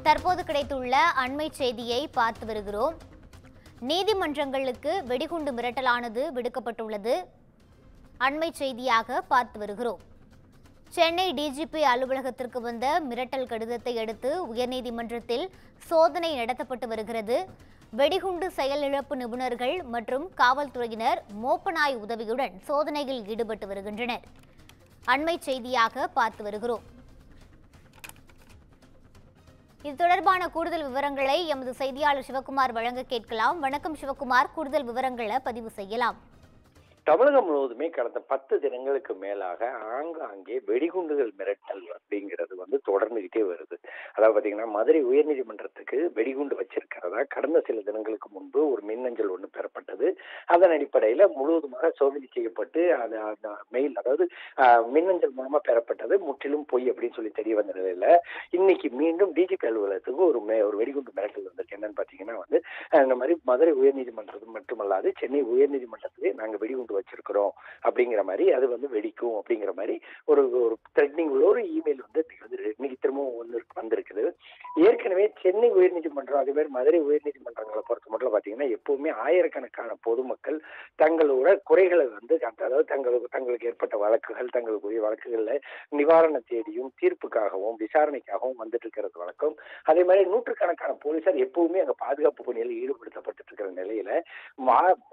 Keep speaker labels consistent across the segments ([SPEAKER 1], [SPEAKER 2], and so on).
[SPEAKER 1] தற்போது கிடைத்துள்ள அண்மை செய்தியை பார்த்து வருகிறோம். நீதிமன்றங்களுக்கு வெடிகுண்டு மிரட்டலானது விடுக்கப்பட்டுள்ளது. அண்மை செய்தியாக பார்த்து வருகிறோம். சென்னை டிஜிபி அலுவலகத்திற்கு வந்த மிரட்டல் கடிதத்தை அடுத்து உயர்நீதிமன்றத்தில் சோதனை நடத்தப்பட்டு வருகிறது. வெடிகுண்டு செயலிழப்பு நிபுணர்கள் மற்றும் காவல்துறையினர் மோப்பநாய் உதவியுடன் சோதனையில் ஈடுபட்டு வருகின்றனர். அண்மை செய்தியாக பார்த்து வருகிறோம். இது தொடர்பான கூடுதல் விவரங்களை எமது செய்தியாளர் சிவகுமார் வழங்க கேட்கலாம். வணக்கம் சிவகுமார், கூடுதல் விவரங்களை பதிவு செய்யலாம்.
[SPEAKER 2] தமிழகம் முழுவதுமே கடந்த 10 தினங்களுக்கு மேலாக ஆங்காங்கே வெடிகுண்டுகள் மிரட்டல் அப்படிங்கிறது தொடர்ந்துகிட்டே வருது. அதாவது பாத்தீங்கன்னா மதுரை உயர்நீதிமன்றத்துக்கு வெடிகுண்டு வச்சிருக்கிறதா கடந்த சில தினங்களுக்கு முன்பு ஒரு மின்னஞ்சல் ஒன்று பெறப்பட்டது. அதன் அடிப்படையில முழுவதுமாக சோதனை செய்யப்பட்டு அந்த மெயில், அதாவது மின்னஞ்சல் மூலமா பெறப்பட்டது முற்றிலும் பொய் அப்படின்னு சொல்லி தெரிய வந்த நிலையில இன்னைக்கு மீண்டும் டிஜிபி அலுவலகத்துக்கு ஒரு வெடிகுண்டு மிரட்டல் வந்திருக்கு. என்னன்னு பாத்தீங்கன்னா இந்த மாதிரி மதுரை உயர்நீதிமன்றத்துக்கு மட்டுமல்லாது சென்னை உயர்நீதிமன்றத்துக்கு நாங்க வெடிகுண்டு வச்சிருக்கிறோம் அப்படிங்கிற மாதிரி, அது வெடிக்கும் அப்படிங்கிற மாதிரி ஒரு த்ரெட்னிங் உள்ள ஒரு இமெயில் இன்னைக்கு திரும்பவும் வந்திருக்குது. ஏற்கனவே சென்னை உயர்நீதிமன்றம் அதே மாதிரி மதுரை உயர்நீதிமன்றங்களை பொறுத்த மட்டும் பாத்தீங்கன்னா எப்பவுமே ஆயிரக்கணக்கான பொதுமக்கள் தங்களோட குறைகளை அதாவது தங்களுக்கு ஏற்பட்ட வழக்குகள், தங்களுக்குரிய வழக்குகள்ல நிவாரணம் தேடியும் தீர்ப்புக்காகவும் விசாரணைக்காகவும் வந்துட்டு இருக்கிறது வழக்கம். அதே மாதிரி நூற்றுக்கணக்கான போலீசார் எப்பவுமே அங்க பாதுகாப்பு பணியில் ஈடுபடுத்தப்பட்டு இருக்கிற நிலையில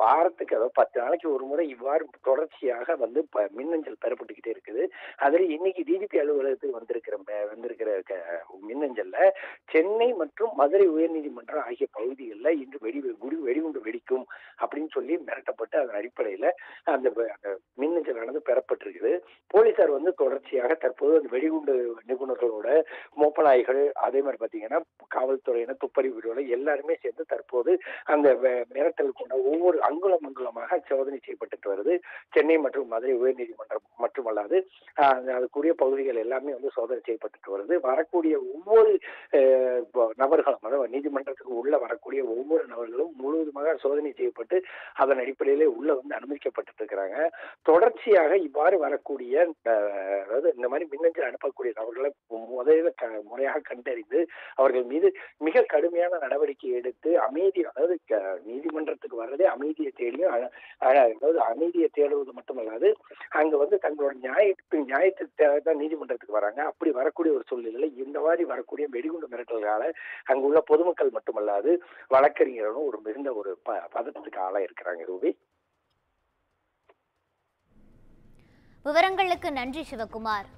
[SPEAKER 2] வாரத்துக்கு, அதாவது 10 நாளைக்கு ஒரு முறை இவ்வாறு தொடர்ச்சியாக மின்னஞ்சல் பெறப்பட்டுக்கிட்டே இருக்குது. அதுல இன்னைக்கு டிஜிபி அலுவலகத்துக்கு வந்திருக்கிற மின்னஞ்சல்ல சென்னை மற்றும் மதுரை உயர்நீதிமன்றம் ஆகிய பகுதிகளில் இன்று வெடிகுண்டு வெடிக்கும் அப்படின்னு சொல்லி மிரட்டப்பட்டு அதன் அடிப்படையில அந்த மின்னஞ்சலானது பெறப்பட்டிருக்குது. போலீசார் தொடர்ச்சியாக தற்போது அந்த வெடிகுண்டு நிபுணர்களோட மோப்பநாய்கள், அதே மாதிரி பாத்தீங்கன்னா காவல்துறையினர், துப்பறிவு வீரர்கள் எல்லாருமே சேர்ந்து தற்போது அந்த மிரட்டல் கொண்ட ஒவ்வொரு அங்குலமாக சோதனை செய்யப்பட்டு வருது. சென்னை மற்றும் மதுரை உயர்நீதிமன்றம் மட்டுமல்லாது அதுக்குரிய பகுதிகள் எல்லாமே சோதனை செய்யப்பட்டு வருது. வரக்கூடிய ஒவ்வொரு நபர்களும், அதாவது நீதிமன்றத்துக்கு உள்ள வரக்கூடிய ஒவ்வொரு நபர்களும் முழுவதுமாக சோதனை செய்யப்பட்டு அதன் அடிப்படையிலே உள்ள அனுமதிக்கப்பட்டு இருக்கிறாங்க. தொடர்ச்சியாக இவ்வாறு வரக்கூடிய, அதாவது இந்த மாதிரி மின்னஞ்சல் அனுப்பக்கூடிய நபர்களை முறையாக கண்டறிந்து அவர்கள் மீது மிக கடுமையான நடவடிக்கை எடுத்து அதாவது நீதிமன்றத்துக்கு வர்றதே அமைதியை தேடியும், அதாவது அமைதியை தேடுவது மட்டுமல்லாது அங்க தங்களோட நியாயத்தை தான் நீதிமன்றத்துக்கு வராங்க. அப்படி வரக்கூடிய ஒரு சூழ்நிலையில இந்த மாதிரி வரக்கூடிய வெடிகுண்டு மிரட்டல்களால அங்குள்ள பொதுமக்கள் மட்டுமல்லாது வழக்கறிஞர்களும் மிகுந்த ஒரு பதட்டத்துக்கு ஆளாயிருக்கிறாங்க. ரூபி,
[SPEAKER 1] விவரங்களுக்கு நன்றி சிவகுமார்.